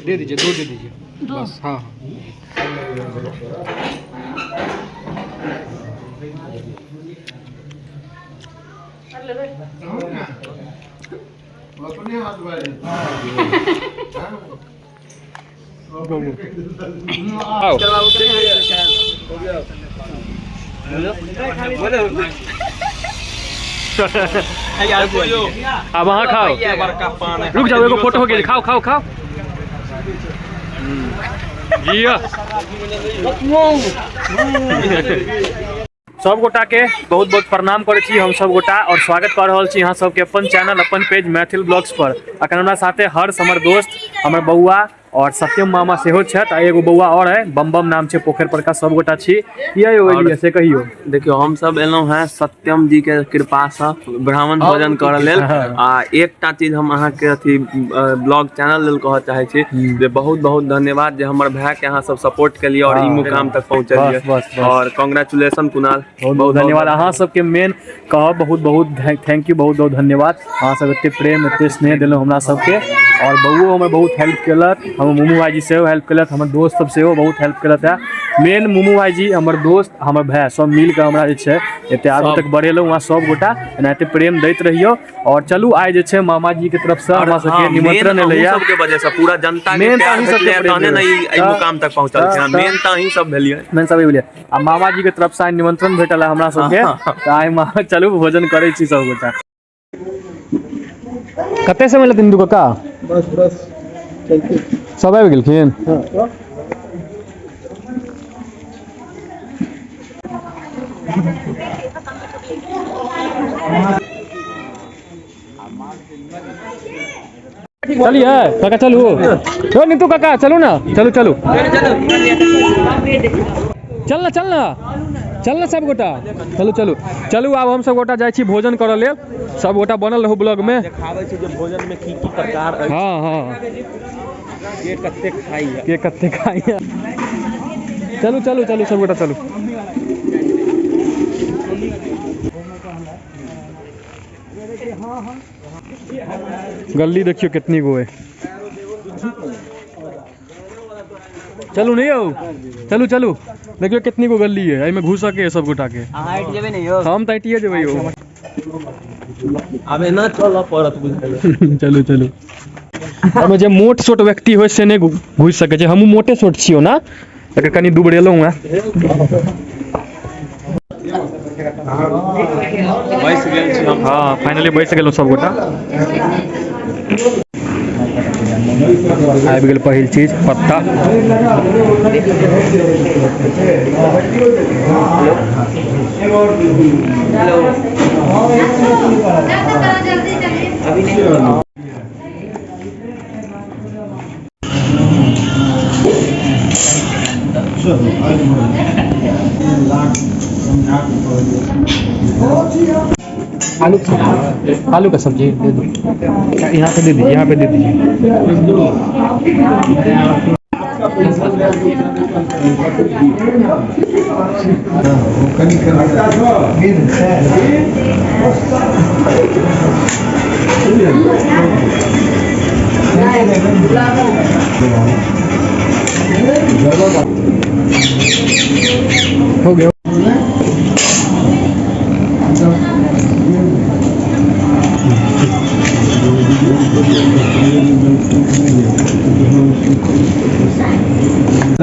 दे दीजिए, 2 दे दीजिए बस। हाँ अब वहाँ खाओ, रुक जाओ, एगो फोटो हो गया, खाओ खाओ खाओ। सब गोटा के बहुत बहुत प्रणाम करे छी हम सब गोटा, और स्वागत कर रहल छी यहाँ सबके अपन चैनल, अपन पेज मैथिल ब्लॉग्स पर। अखन हमरा साथे हर्ष, हमर दोस्त, हमर बउआ और सत्यम मामा सेहो छथि, आ एगो बउआ और है, बम बम नाम छै, पोखर पर का सब गोटा छी। ये से कहियो देखियो हम सब एलहुं हैं सत्यम जी के कृपा से ब्राह्मण भोजन करऽ लेल। आ एकटा चीज हम अहाँ के अथी ब्लॉग चैनल लेल कहऽ चाहे छी जे बहुत बहुत धन्यवाद जे हमर भाई के अहाँ सब सपोर्ट के लिए और ई मुकाम तक पहुंचलिए। और कांग्रेचुलेशन कुणाल, बहुत बहुत धन्यवाद अहाँ सबके। मेन कहब बहुत बहुत थैंक यू, बहुत बहुत धन्यवाद। अहाँ सब एते प्रेम एते स्नेह दिलहुँ हमरा सबके, और बउओ हमर बहुत हेल्प केलक, हमर मुमू भाईजी सेहो हेल्प केलक, हमर दोस्त सब सेहो बहुत हेल्प केलक है। मेन मुमू भाईजी, हमर दोस्त, हमर भाई सब मिल के हमरा जे छै एते आगू तक बढ़ेलहुँ। वहाँ सब गोटा एनाहिते प्रेम दैत रहियो। और चलू आइ जे छै मामा जी के तरफ से हमरा सबके निमंत्रण एलै है, सबके वजह से पूरा जनता के प्यार भेटलै, तहने न ई मुकाम तक पहुंचल छै। मेन त अहीं सब भेलियै, मेन सब भेलियै। आ मामा जी के तरफ से निमंत्रण भेटल है हमरा सबके, त आइ चलू भोजन करै छी सब गोटा। कते समय लेथिन दू कक्का? बस सब आबि गेलखिन। चलिए काका, चलू नीतू काका, चलू ना, चलू चलू, चलना चलना चलना सब गोटा, चलू चलू चलू। आब हम सब गोटा जाइ छी भोजन करऽ लेल। सब गोटा बनल रहू ब्लॉग में, देखाबै छै जे भोजन में की की प्रकार अछि। हाँ के कते खाइए, के कते खाइए। चलू चलू चलू सब गोटा चलू। गली देखियो कितनी गो है। चलू नहीं हो, चलू चलू, देखियो कितनी गो गली है, एमे घुस के सब गोटा के। हम त हटिए जेबै हो, आबे ना चल पड़त बुझल। चलू चलू। एमे जे मोट छोट व्यक्ति होय से नहीं घुस सके छै, हमहू मोटे छोट छियो ना, एकर कनी दुबरेलौ हैं। बैस गेल छी हम। हाँ फाइनली बैस गेलौ सब गोटा। आबि गेल पहिल चीज, पत्ता। आलू का सब्जी दे दो, यहाँ पे दे दीजिए, यहाँ पे दे दीजिए। हो गया।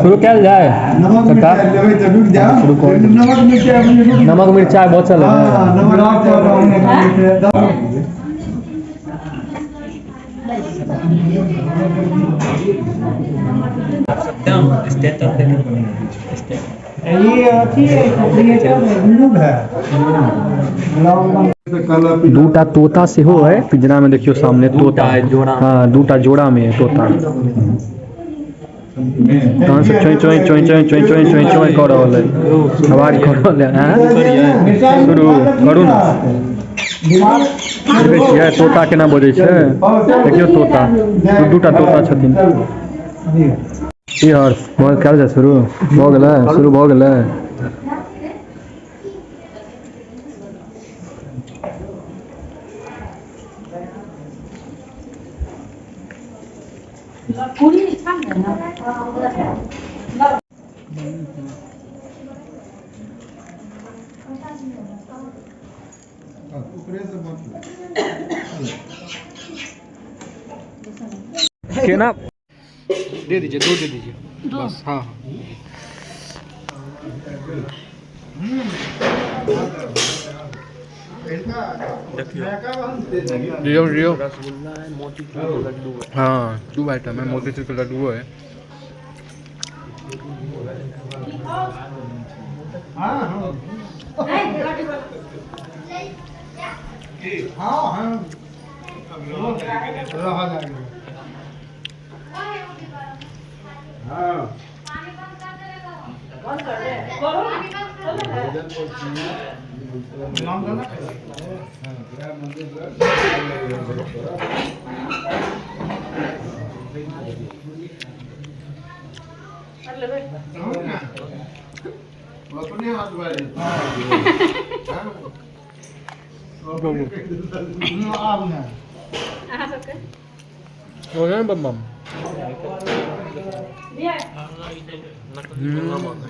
शुरू क्या जाए? नमक मिर्चाई बहुत चल दूटा तोता से हो है पिंजरा में, देखियो सामने तोता। हाँ दूटा जोड़ा में है तोता। कहाँ से चोई चोई चोई चोई चोई चोई चोई चोई कर रहल है, आवाज कर रहल है। शुरू करू ना। देखै छियै तोता केना बजै छै, देखियो तोता, दूटा तोता छथिन। की हर्ष बहुत कल जा शुरू भऽ गेलै, शुरू भऽ गेलै। केना दे दीजिए, 2 दे दीजिए बस। हाँ लियो लियो। रसगुल्ला है, मोतीचूर के लड्डू है। हाँ 2 आइटम है, मोतीचूर का लड्डू है। अपने हाथ वाले हो गया बम बम।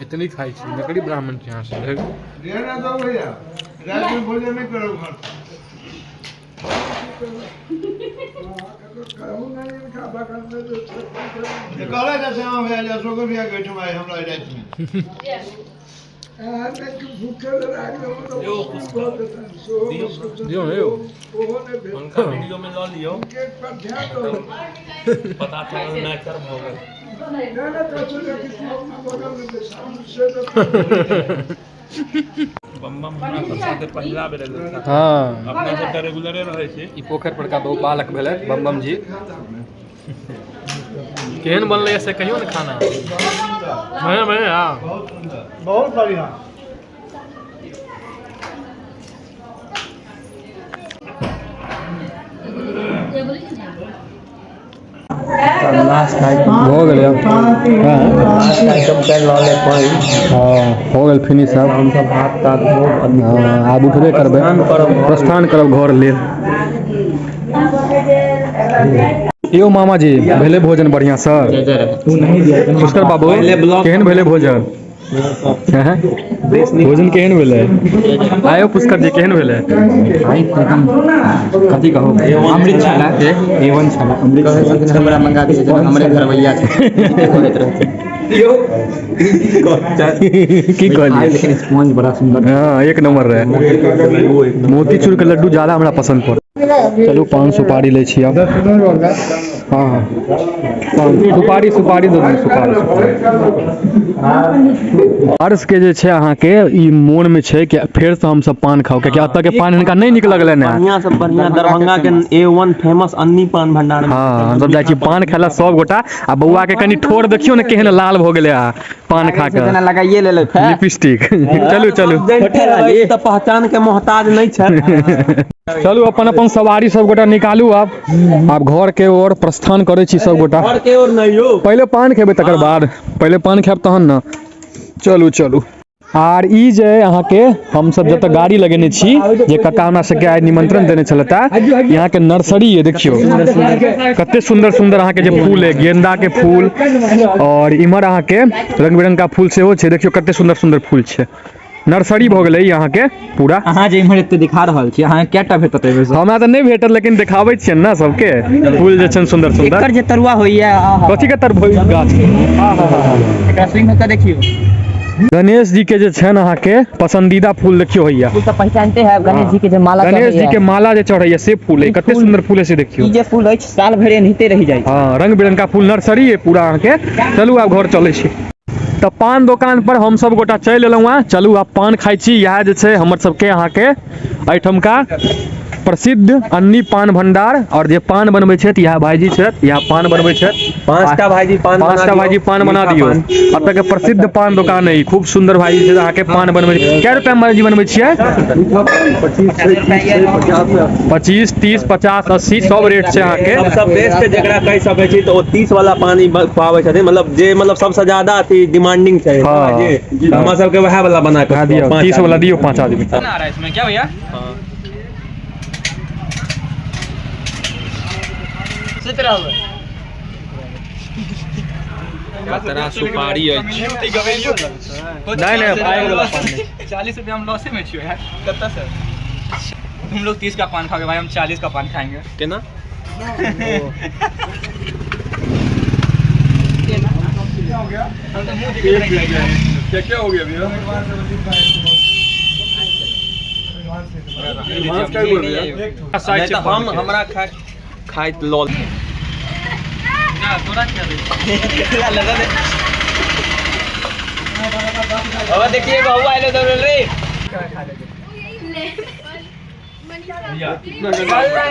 इतनी खाई छी नकली ब्राह्मण के यहाँ से। रहना दो भैया, रात में भोजन नहीं करो घर। कहले जैसे हम भैया जसो को भैया बैठो भाई हमरा रात में दियो यो उनका वीडियो में ला लियो, पता चला नेचर हो गए। बम बम हमरा साथे पहिला बेर लेता। हाँ अपना सबटा रेगुलरे रहै छै। ई पोखर पर का बहुत बालक भेले बम बम जी। केहन बनले से कहियो न खाना। बढ़िया हाँ बहुत बढ़िया। हो गेल हो गेल फिनिश। अब हम सब हाथ तात आब उठबे करबै, प्रस्थान करब घर लेल। यो मामा जी भेले भोजन बढ़िया सर? पुष्कर बाबू केहन भेले भोजन? भोजन केहन भेले? आयो पुष्कर जी केहन भेले? कथी कहू अमृत छला, एवन छला। अमृत हमरा मंगा दिए जे हमरे घरवैया छै की कहलिए, लेकिन स्पंज बड़ा सुंदर। हाँ 1 नंबर रहे। मोतीचूर के लड्डू ज्यादा हमरा पसंद पड़े। चलू 5 सुपारी ले छी अब। हाँ हाँ सुपारी सुपारी दो सुपारी। अर्श के जे छै अहाँ के ई मोन में छै कि फेर से हम सब पान खाओ, क्योंकि अत के पान हिनका नहीं नीक लगले ने। बढ़िया से बढ़िया दरभंगा के A1 फेमस अन्नी पान भंडार में। हाँ हम सब जाय छी पान खाला सब गोटा। आ बउआ के कनी ठोर देखियो ने केहन लाल भ गेले आ पान खा के लगाइए ले लिपस्टिक। चलू चलू त पहचान के मोहताज नहीं छै। चलू अपन अपन सवारी सब गोटा निकालू। आब घर के ओर प्रस्थान करे छी सब गोटा। घर के ओर नहीं हो, पहले पान खेबे तकर बाद, पहले पान खाब तहन न। चलू चलू। आर ई जे अहाँ के हम सब जत गाड़ी लगेने छी, जे कक्का हमरा सबके आइ निमंत्रण देने छलता, यहाँ के नर्सरी है देखियो कते सुंदर सुंदर अहाँ के जे फूल है, गेंदा के फूल और इमर अहाँ के रंग बिरंग का फूल सेहो छै। देखियो कते सुंदर सुंदर फूल छै। नर्सरी भ गेलै यहाँ के पूरा। अहाँ जे इम्हर एते दिखा रहल छी, अहाँ केटा भेटत एबे से? हमरा त नहीं भेटल, लेकिन देखाबै छियै ना सबके फूल जे छन सुंदर सुंदर। एकर जे तरुआ होइया कथी के तरफ गाछ? एकरा स्विंग में देखियो गणेश जी के जे छन अहाँ के पसंदीदा फूल देखियो होइया। फूल तो पहचानते हैं गणेश जी के जे माला, गणेश जी के माला जे चढ़ैया से फूल है। कते सुंदर फूल है से देखियो। ई जे फूल अछि साल भरि एनाहिते रहि जाइ छै। हाँ रंग बिरंग का फूल नर्सरी है पूरा अहाँ के। चलू आब घर चलै छी। तो पान दुकान पर हम सब गोटा चल एलहुँ हैं। चलू आब पान खाइ छी। यह जे छै हमर सबके अहाँ के एहिठाम का प्रसिद्ध अन्नी पान भंडार। और जे पान बनबै छथि यह भाईजी छथि, यह पान बनबै छथि। 5टा भाईजी पान बना दियो। अब तक प्रसिद्ध पान दुकान है, खूब सुंदर भाईजी छै अहाँ के पान बनबै। क्या रुपया में भाईजी बनबै छियै? 25 30 50 80 सब रेट छै अहाँ के। सबसे बेस्ट जेकरा कह सकै छी तो 30 वाला पानी खुआबै छथिन, मतलब जे मतलब सबसे ज्यादा अथी डिमांडिंग छै। हमरा सबके वह वाला बना के दियो। 30 वाला दियो 5 आदमी। इसमें क्या भैया? तेरा सुपारी है। नहीं पाएगा वाला पान नहीं। 40 रुपया हम लॉसे में छियो यार कत्ता सर तुम लोग 30 का पान खाओगे भाई हम 40 का पान खाएंगे केना क्या हो गया भैया? नहीं तो हम हमरा खाई लॉल अब देखिए बहू आइलो तो रे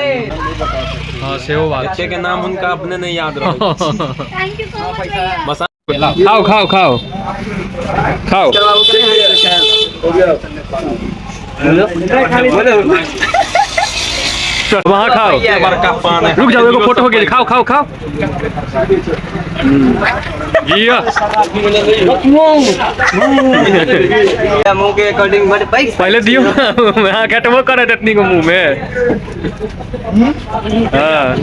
हाँ सेहो बात बच्चे के नाम उनका अपने नहीं याद रहा। थैंक यू सो मच भैया बस खाओ खाओ खाओ खाओ वहाँ खाओ बड़का पान है। रुक जाओ एगो फोटो हो गया खाओ खाओ खाओ ये मुंह के अकॉर्डिंग बड़े पैसा पहले दियो हाँ कटबो करे इतनी को मुंह में हाँ